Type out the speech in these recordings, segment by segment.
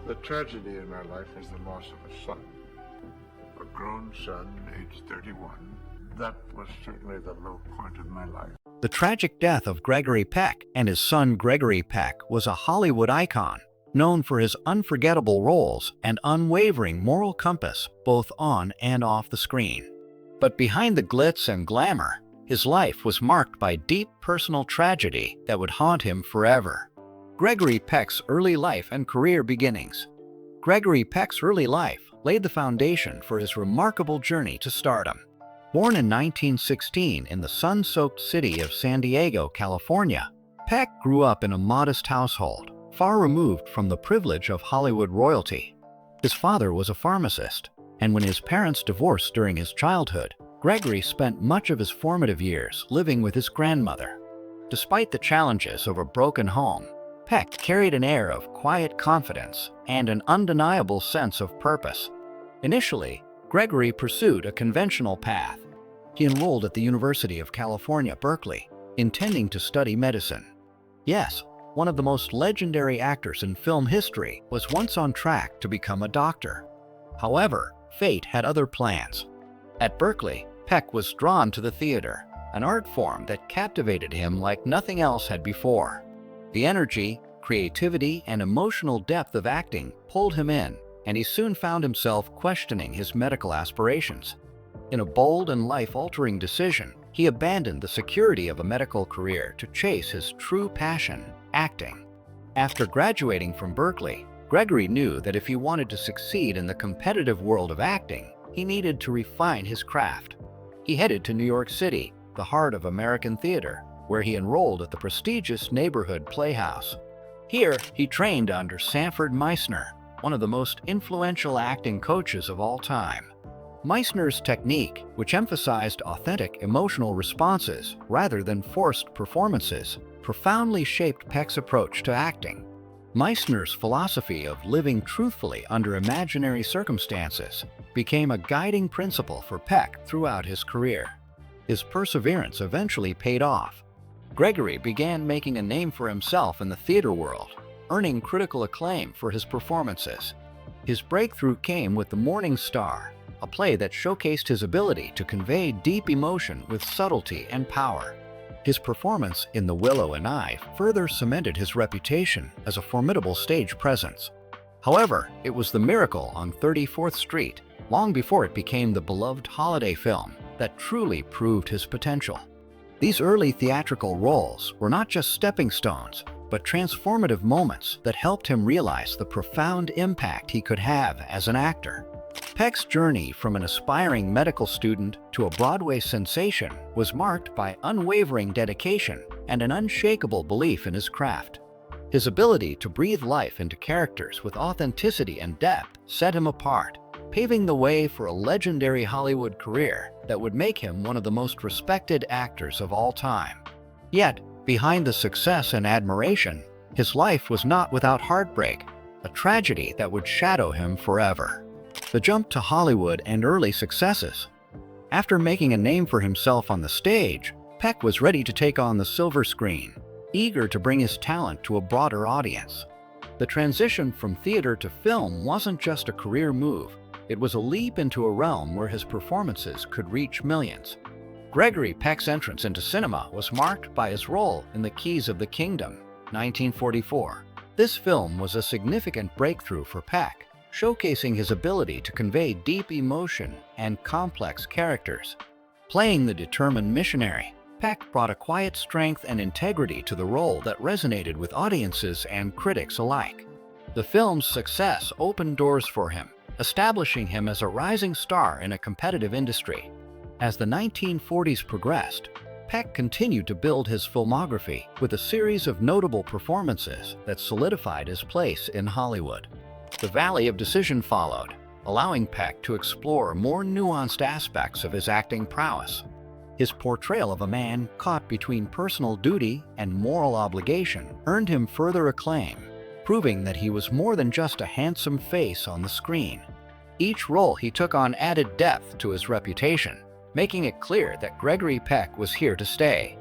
The tragedy in my life is the loss of a son, a grown son, age 31. That was certainly the low point of my life. The tragic death of Gregory Peck and his son Gregory Peck was a Hollywood icon, known for his unforgettable roles and unwavering moral compass both on and off the screen. But behind the glitz and glamour, his life was marked by deep personal tragedy that would haunt him forever. Gregory Peck's early life and career beginnings. Gregory Peck's early life laid the foundation for his remarkable journey to stardom. Born in 1916 in the sun-soaked city of San Diego, California, Peck grew up in a modest household, far removed from the privilege of Hollywood royalty. His father was a pharmacist, and when his parents divorced during his childhood, Gregory spent much of his formative years living with his grandmother. Despite the challenges of a broken home, Peck carried an air of quiet confidence and an undeniable sense of purpose. Initially, Gregory pursued a conventional path. He enrolled at the University of California, Berkeley, intending to study medicine. Yes, one of the most legendary actors in film history was once on track to become a doctor. However, fate had other plans. At Berkeley, Peck was drawn to the theater, an art form that captivated him like nothing else had before. The energy, creativity, and emotional depth of acting pulled him in, and he soon found himself questioning his medical aspirations. In a bold and life-altering decision, he abandoned the security of a medical career to chase his true passion, acting. After graduating from Berkeley, Gregory knew that if he wanted to succeed in the competitive world of acting, he needed to refine his craft. He headed to New York City, the heart of American theater, where he enrolled at the prestigious neighborhood playhouse. Here, he trained under Sanford Meisner, one of the most influential acting coaches of all time. Meisner's technique, which emphasized authentic emotional responses rather than forced performances, profoundly shaped Peck's approach to acting. Meisner's philosophy of living truthfully under imaginary circumstances became a guiding principle for Peck throughout his career. His perseverance eventually paid off. Gregory began making a name for himself in the theater world, earning critical acclaim for his performances. His breakthrough came with The Morning Star, a play that showcased his ability to convey deep emotion with subtlety and power. His performance in The Willow and I further cemented his reputation as a formidable stage presence. However, it was The Miracle on 34th Street, long before it became the beloved holiday film, that truly proved his potential. These early theatrical roles were not just stepping stones, but transformative moments that helped him realize the profound impact he could have as an actor. Peck's journey from an aspiring medical student to a Broadway sensation was marked by unwavering dedication and an unshakable belief in his craft. His ability to breathe life into characters with authenticity and depth set him apart, paving the way for a legendary Hollywood career that would make him one of the most respected actors of all time. Yet, behind the success and admiration, his life was not without heartbreak, a tragedy that would shadow him forever. The jump to Hollywood and early successes. After making a name for himself on the stage, Peck was ready to take on the silver screen, eager to bring his talent to a broader audience. The transition from theater to film wasn't just a career move, it was a leap into a realm where his performances could reach millions. Gregory Peck's entrance into cinema was marked by his role in The Keys of the Kingdom, 1944. This film was a significant breakthrough for Peck, showcasing his ability to convey deep emotion and complex characters. Playing the determined missionary, Peck brought a quiet strength and integrity to the role that resonated with audiences and critics alike. The film's success opened doors for him, establishing him as a rising star in a competitive industry. As the 1940s progressed, Peck continued to build his filmography with a series of notable performances that solidified his place in Hollywood. The Valley of Decision followed, allowing Peck to explore more nuanced aspects of his acting prowess. His portrayal of a man caught between personal duty and moral obligation earned him further acclaim, proving that he was more than just a handsome face on the screen. Each role he took on added depth to his reputation, making it clear that Gregory Peck was here to stay.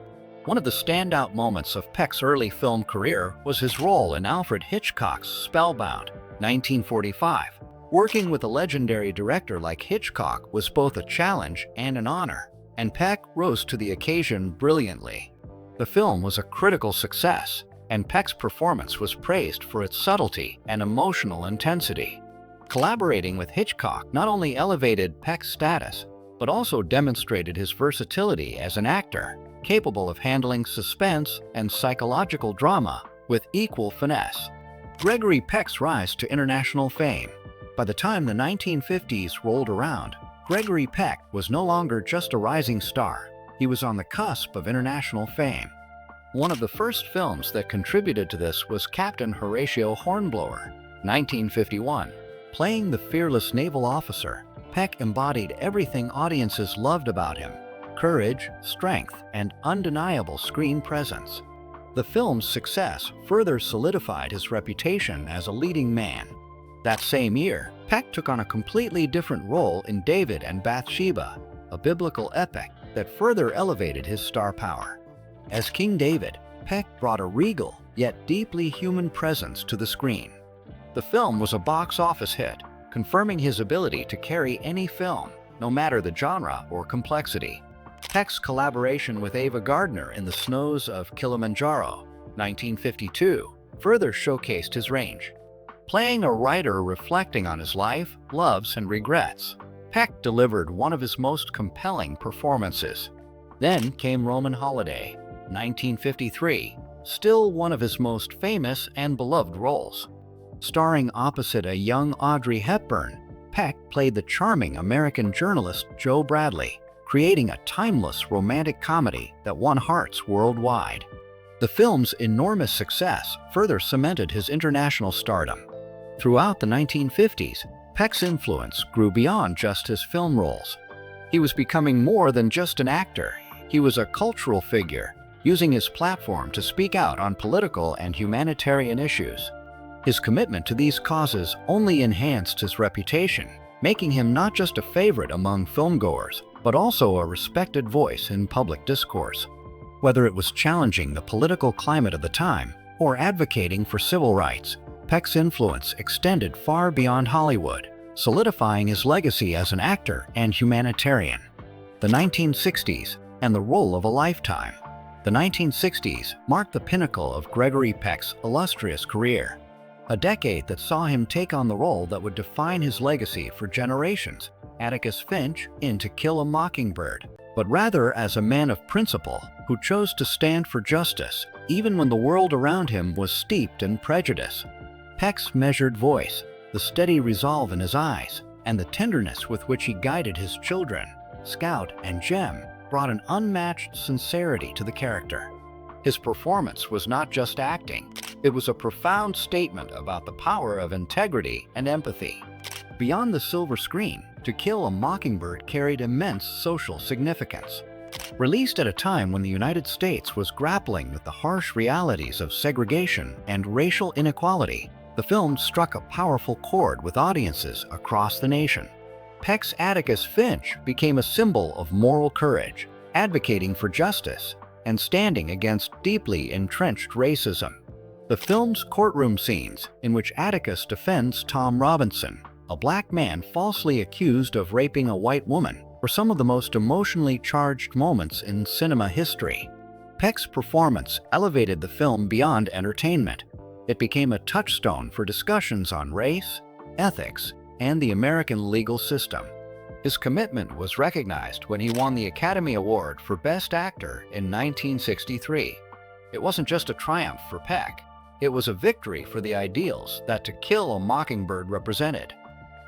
One of the standout moments of Peck's early film career was his role in Alfred Hitchcock's Spellbound, 1945. Working with a legendary director like Hitchcock was both a challenge and an honor, and Peck rose to the occasion brilliantly. The film was a critical success, and Peck's performance was praised for its subtlety and emotional intensity. Collaborating with Hitchcock not only elevated Peck's status, but also demonstrated his versatility as an actor, capable of handling suspense and psychological drama with equal finesse. Gregory Peck's rise to international fame. By the time the 1950s rolled around, Gregory Peck was no longer just a rising star. He was on the cusp of international fame. One of the first films that contributed to this was Captain Horatio Hornblower, 1951. Playing the fearless naval officer, Peck embodied everything audiences loved about him: courage, strength, and undeniable screen presence. The film's success further solidified his reputation as a leading man. That same year, Peck took on a completely different role in David and Bathsheba, a biblical epic that further elevated his star power. As King David, Peck brought a regal yet deeply human presence to the screen. The film was a box office hit, confirming his ability to carry any film, no matter the genre or complexity. Peck's collaboration with Ava Gardner in The Snows of Kilimanjaro, 1952, further showcased his range. Playing a writer reflecting on his life, loves, and regrets, Peck delivered one of his most compelling performances. Then came Roman Holiday, 1953, still one of his most famous and beloved roles. Starring opposite a young Audrey Hepburn, Peck played the charming American journalist Joe Bradley, creating a timeless romantic comedy that won hearts worldwide. The film's enormous success further cemented his international stardom. Throughout the 1950s, Peck's influence grew beyond just his film roles. He was becoming more than just an actor. He was a cultural figure, using his platform to speak out on political and humanitarian issues. His commitment to these causes only enhanced his reputation, making him not just a favorite among filmgoers, but also a respected voice in public discourse. Whether it was challenging the political climate of the time or advocating for civil rights, Peck's influence extended far beyond Hollywood, solidifying his legacy as an actor and humanitarian. The 1960s and the role of a lifetime. The 1960s marked the pinnacle of Gregory Peck's illustrious career. A decade that saw him take on the role that would define his legacy for generations, Atticus Finch in To Kill a Mockingbird, but rather as a man of principle who chose to stand for justice, even when the world around him was steeped in prejudice. Peck's measured voice, the steady resolve in his eyes, and the tenderness with which he guided his children, Scout and Jem, brought an unmatched sincerity to the character. His performance was not just acting, it was a profound statement about the power of integrity and empathy. Beyond the silver screen, To Kill a Mockingbird carried immense social significance. Released at a time when the United States was grappling with the harsh realities of segregation and racial inequality, the film struck a powerful chord with audiences across the nation. Peck's Atticus Finch became a symbol of moral courage, advocating for justice and standing against deeply entrenched racism. The film's courtroom scenes, in which Atticus defends Tom Robinson, a black man falsely accused of raping a white woman, were some of the most emotionally charged moments in cinema history. Peck's performance elevated the film beyond entertainment. It became a touchstone for discussions on race, ethics, and the American legal system. His commitment was recognized when he won the Academy Award for Best Actor in 1963. It wasn't just a triumph for Peck, it was a victory for the ideals that To Kill a Mockingbird represented.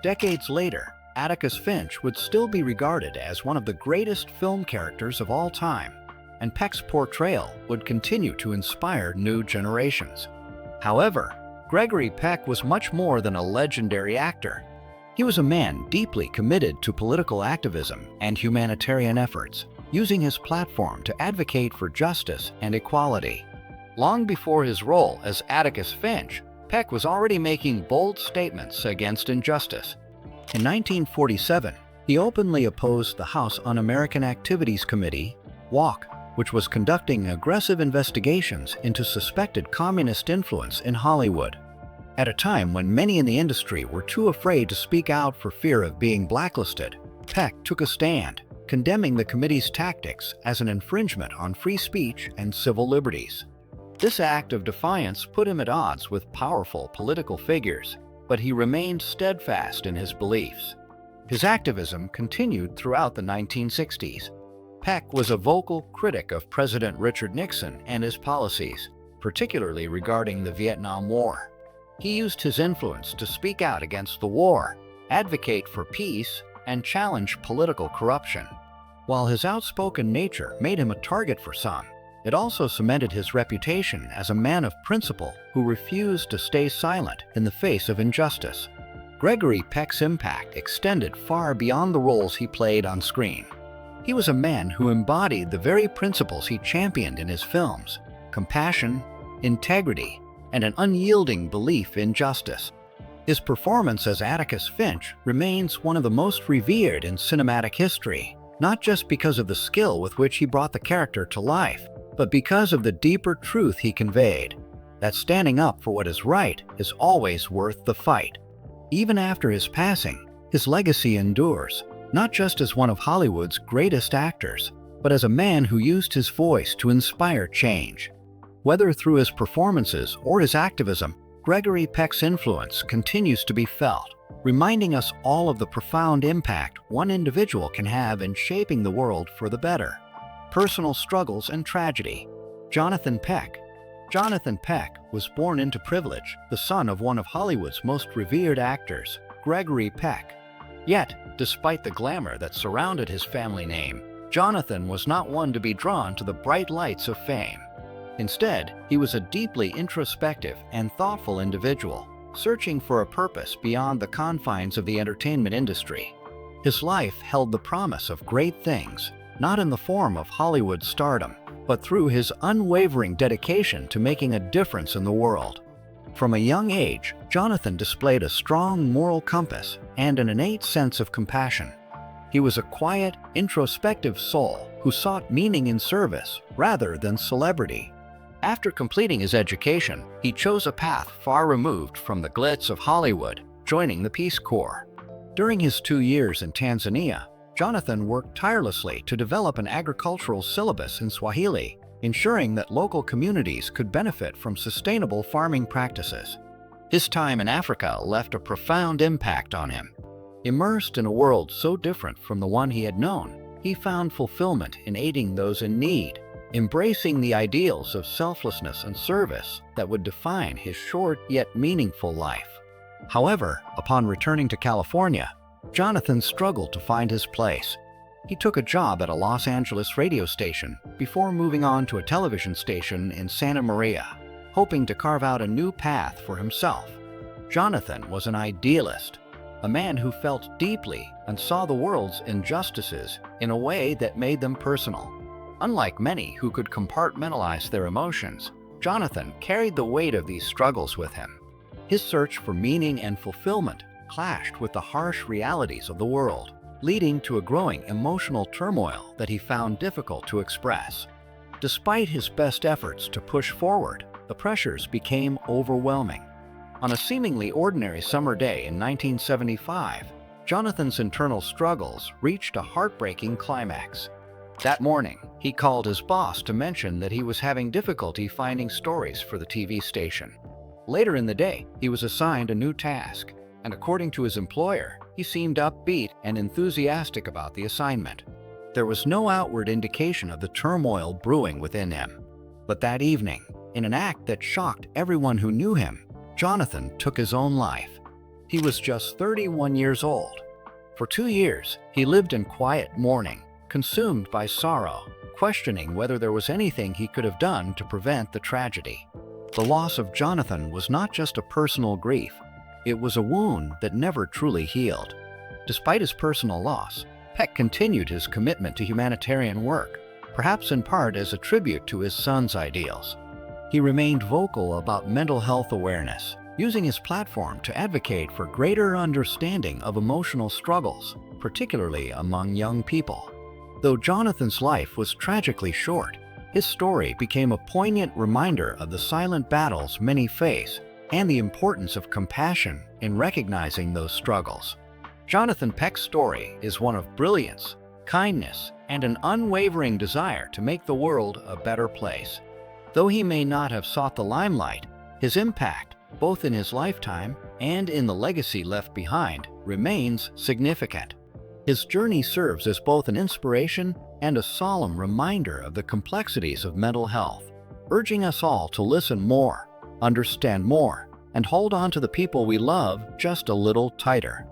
Decades later, Atticus Finch would still be regarded as one of the greatest film characters of all time, and Peck's portrayal would continue to inspire new generations. However, Gregory Peck was much more than a legendary actor. He was a man deeply committed to political activism and humanitarian efforts, using his platform to advocate for justice and equality. Long before his role as Atticus Finch, Peck was already making bold statements against injustice. In 1947, he openly opposed the House Un-American Activities Committee, WAC, which was conducting aggressive investigations into suspected communist influence in Hollywood. At a time when many in the industry were too afraid to speak out for fear of being blacklisted, Peck took a stand, condemning the committee's tactics as an infringement on free speech and civil liberties. This act of defiance put him at odds with powerful political figures, but he remained steadfast in his beliefs. His activism continued throughout the 1960s. Peck was a vocal critic of President Richard Nixon and his policies, particularly regarding the Vietnam War. He used his influence to speak out against the war, advocate for peace, and challenge political corruption. While his outspoken nature made him a target for some, it also cemented his reputation as a man of principle who refused to stay silent in the face of injustice. Gregory Peck's impact extended far beyond the roles he played on screen. He was a man who embodied the very principles he championed in his films: compassion, integrity, and an unyielding belief in justice. His performance as Atticus Finch remains one of the most revered in cinematic history, not just because of the skill with which he brought the character to life, but because of the deeper truth he conveyed, that standing up for what is right is always worth the fight. Even after his passing, his legacy endures, not just as one of Hollywood's greatest actors, but as a man who used his voice to inspire change. Whether through his performances or his activism, Gregory Peck's influence continues to be felt, reminding us all of the profound impact one individual can have in shaping the world for the better. Personal struggles and tragedy. Jonathan Peck. Jonathan Peck was born into privilege, the son of one of Hollywood's most revered actors, Gregory Peck. Yet, despite the glamour that surrounded his family name, Jonathan was not one to be drawn to the bright lights of fame. Instead, he was a deeply introspective and thoughtful individual, searching for a purpose beyond the confines of the entertainment industry. His life held the promise of great things, not in the form of Hollywood stardom, but through his unwavering dedication to making a difference in the world. From a young age, Jonathan displayed a strong moral compass and an innate sense of compassion. He was a quiet, introspective soul who sought meaning in service rather than celebrity. After completing his education, he chose a path far removed from the glitz of Hollywood, joining the Peace Corps. During his 2 years in Tanzania, Jonathan worked tirelessly to develop an agricultural syllabus in Swahili, ensuring that local communities could benefit from sustainable farming practices. His time in Africa left a profound impact on him. Immersed in a world so different from the one he had known, he found fulfillment in aiding those in need, embracing the ideals of selflessness and service that would define his short yet meaningful life. However, upon returning to California, Jonathan struggled to find his place. He took a job at a Los Angeles radio station before moving on to a television station in Santa Maria, hoping to carve out a new path for himself. Jonathan was an idealist, a man who felt deeply and saw the world's injustices in a way that made them personal. Unlike many who could compartmentalize their emotions, Jonathan carried the weight of these struggles with him. His search for meaning and fulfillment clashed with the harsh realities of the world, leading to a growing emotional turmoil that he found difficult to express. Despite his best efforts to push forward, the pressures became overwhelming. On a seemingly ordinary summer day in 1975, Jonathan's internal struggles reached a heartbreaking climax. That morning, he called his boss to mention that he was having difficulty finding stories for the TV station. Later in the day, he was assigned a new task, and according to his employer, he seemed upbeat and enthusiastic about the assignment. There was no outward indication of the turmoil brewing within him. But that evening, in an act that shocked everyone who knew him, Jonathan took his own life. He was just 31 years old. For 2 years, he lived in quiet mourning, consumed by sorrow, questioning whether there was anything he could have done to prevent the tragedy. The loss of Jonathan was not just a personal grief, it was a wound that never truly healed. Despite his personal loss, Peck continued his commitment to humanitarian work, perhaps in part as a tribute to his son's ideals. He remained vocal about mental health awareness, using his platform to advocate for greater understanding of emotional struggles, particularly among young people. Though Jonathan's life was tragically short, his story became a poignant reminder of the silent battles many face, and the importance of compassion in recognizing those struggles. Jonathan Peck's story is one of brilliance, kindness, and an unwavering desire to make the world a better place. Though he may not have sought the limelight, his impact, both in his lifetime and in the legacy left behind, remains significant. His journey serves as both an inspiration and a solemn reminder of the complexities of mental health, urging us all to listen more, understand more, and hold on to the people we love just a little tighter.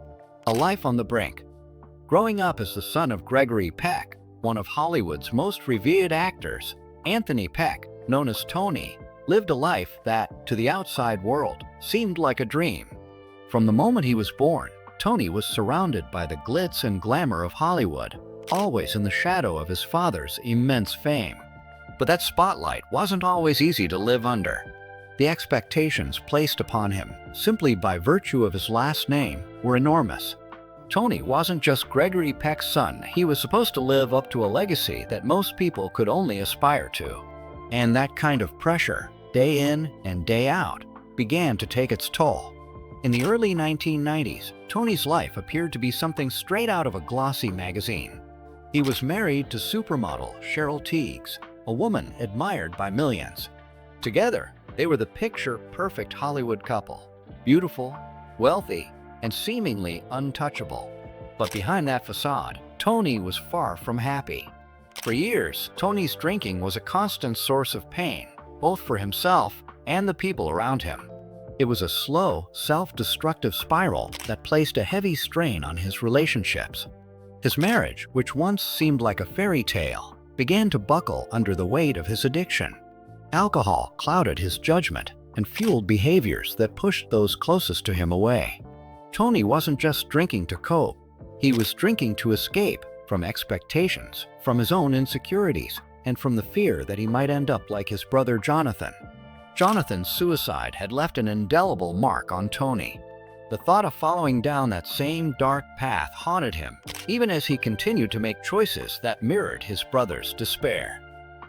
A life on the brink. Growing up as the son of Gregory Peck, one of Hollywood's most revered actors, Anthony Peck, known as Tony, lived a life that, to the outside world, seemed like a dream. From the moment he was born, Tony was surrounded by the glitz and glamour of Hollywood, always in the shadow of his father's immense fame. But that spotlight wasn't always easy to live under. The expectations placed upon him, simply by virtue of his last name, were enormous. Tony wasn't just Gregory Peck's son, he was supposed to live up to a legacy that most people could only aspire to. And that kind of pressure, day in and day out, began to take its toll. In the early 1990s, Tony's life appeared to be something straight out of a glossy magazine. He was married to supermodel Cheryl Tiegs, a woman admired by millions. Together, they were the picture-perfect Hollywood couple, beautiful, wealthy, and seemingly untouchable. But behind that facade, Tony was far from happy. For years, Tony's drinking was a constant source of pain, both for himself and the people around him. It was a slow, self-destructive spiral that placed a heavy strain on his relationships. His marriage, which once seemed like a fairy tale, began to buckle under the weight of his addiction. Alcohol clouded his judgment and fueled behaviors that pushed those closest to him away. Tony wasn't just drinking to cope. He was drinking to escape from expectations, from his own insecurities, and from the fear that he might end up like his brother Jonathan. Jonathan's suicide had left an indelible mark on Tony. The thought of following down that same dark path haunted him, even as he continued to make choices that mirrored his brother's despair.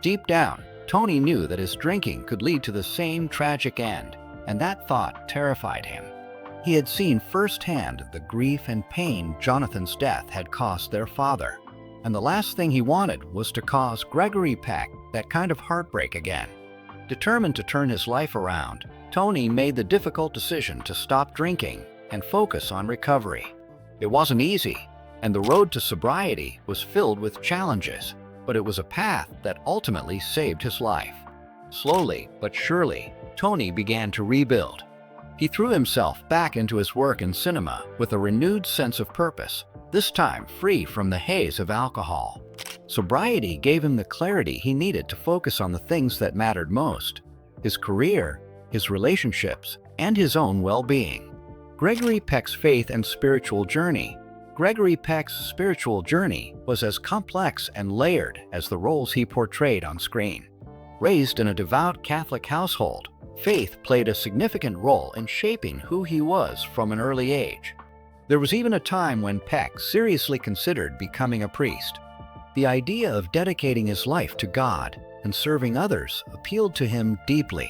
Deep down, Tony knew that his drinking could lead to the same tragic end, and that thought terrified him. He had seen firsthand the grief and pain Jonathan's death had cost their father, and the last thing he wanted was to cause Gregory Peck that kind of heartbreak again. Determined to turn his life around, Tony made the difficult decision to stop drinking and focus on recovery. It wasn't easy, and the road to sobriety was filled with challenges, but it was a path that ultimately saved his life. Slowly but surely, Tony began to rebuild. He threw himself back into his work in cinema with a renewed sense of purpose, this time free from the haze of alcohol. Sobriety gave him the clarity he needed to focus on the things that mattered most: his career, his relationships, and his own well-being. Gregory Peck's faith and spiritual journey. Gregory Peck's spiritual journey was as complex and layered as the roles he portrayed on screen. Raised in a devout Catholic household, faith played a significant role in shaping who he was from an early age. There was even a time when Peck seriously considered becoming a priest. The idea of dedicating his life to God and serving others appealed to him deeply.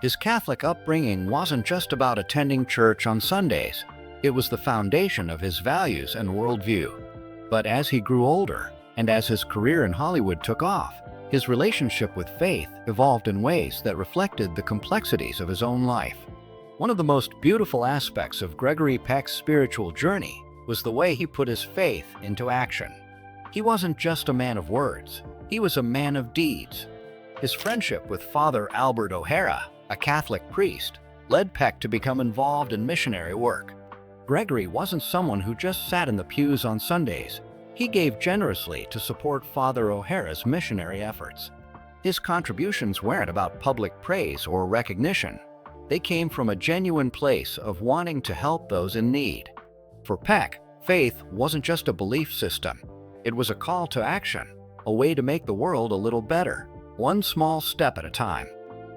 His Catholic upbringing wasn't just about attending church on Sundays. It was the foundation of his values and worldview. But as he grew older, and as his career in Hollywood took off, his relationship with faith evolved in ways that reflected the complexities of his own life. One of the most beautiful aspects of Gregory Peck's spiritual journey was the way he put his faith into action. He wasn't just a man of words, he was a man of deeds. His friendship with Father Albert O'Hara, a Catholic priest, led Peck to become involved in missionary work. Gregory wasn't someone who just sat in the pews on Sundays. He gave generously to support Father O'Hara's missionary efforts. His contributions weren't about public praise or recognition. They came from a genuine place of wanting to help those in need. For Peck, faith wasn't just a belief system. It was a call to action, a way to make the world a little better, one small step at a time.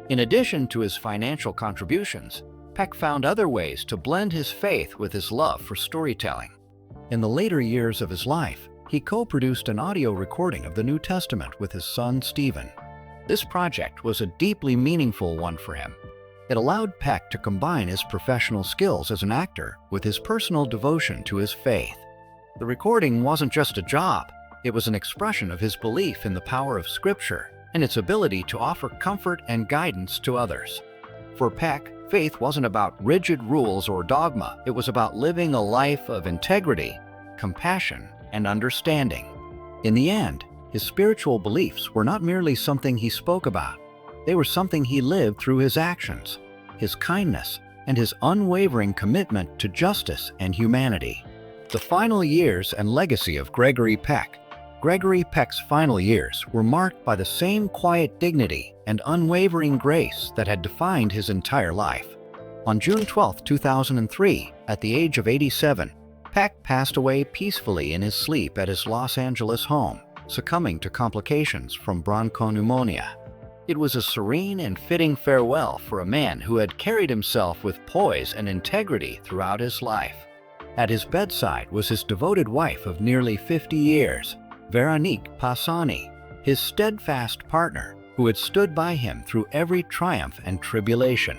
In addition to his financial contributions, Peck found other ways to blend his faith with his love for storytelling. In the later years of his life, he co-produced an audio recording of the New Testament with his son Stephen. This project was a deeply meaningful one for him. It allowed Peck to combine his professional skills as an actor with his personal devotion to his faith. The recording wasn't just a job, it was an expression of his belief in the power of Scripture and its ability to offer comfort and guidance to others. For Peck, faith wasn't about rigid rules or dogma, it was about living a life of integrity, compassion, and understanding. In the end, his spiritual beliefs were not merely something he spoke about, they were something he lived through his actions, his kindness, and his unwavering commitment to justice and humanity. The final years and legacy of Gregory Peck. Gregory Peck's final years were marked by the same quiet dignity and unwavering grace that had defined his entire life. On June 12, 2003, at the age of 87, Peck passed away peacefully in his sleep at his Los Angeles home, succumbing to complications from bronchopneumonia. It was a serene and fitting farewell for a man who had carried himself with poise and integrity throughout his life. At his bedside was his devoted wife of nearly 50 years, Veronique Passani, his steadfast partner, who had stood by him through every triumph and tribulation.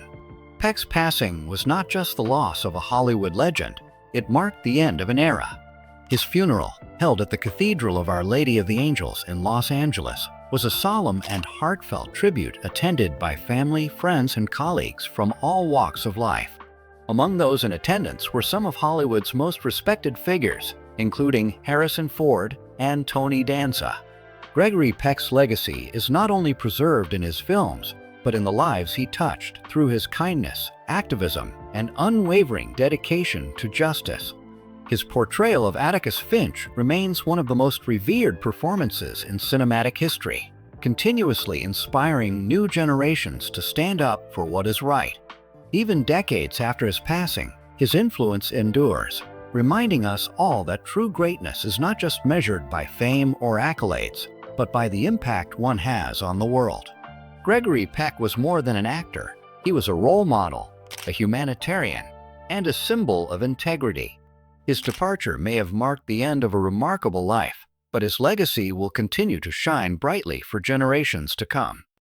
Peck's passing was not just the loss of a Hollywood legend, it marked the end of an era. His funeral, held at the Cathedral of Our Lady of the Angels in Los Angeles, was a solemn and heartfelt tribute attended by family, friends, and colleagues from all walks of life. Among those in attendance were some of Hollywood's most respected figures, including Harrison Ford and Tony Danza. Gregory Peck's legacy is not only preserved in his films, but in the lives he touched through his kindness, activism, and unwavering dedication to justice. His portrayal of Atticus Finch remains one of the most revered performances in cinematic history, continuously inspiring new generations to stand up for what is right. Even decades after his passing, his influence endures, reminding us all that true greatness is not just measured by fame or accolades, but by the impact one has on the world. Gregory Peck was more than an actor. He was a role model, a humanitarian, and a symbol of integrity. His departure may have marked the end of a remarkable life, but his legacy will continue to shine brightly for generations to come.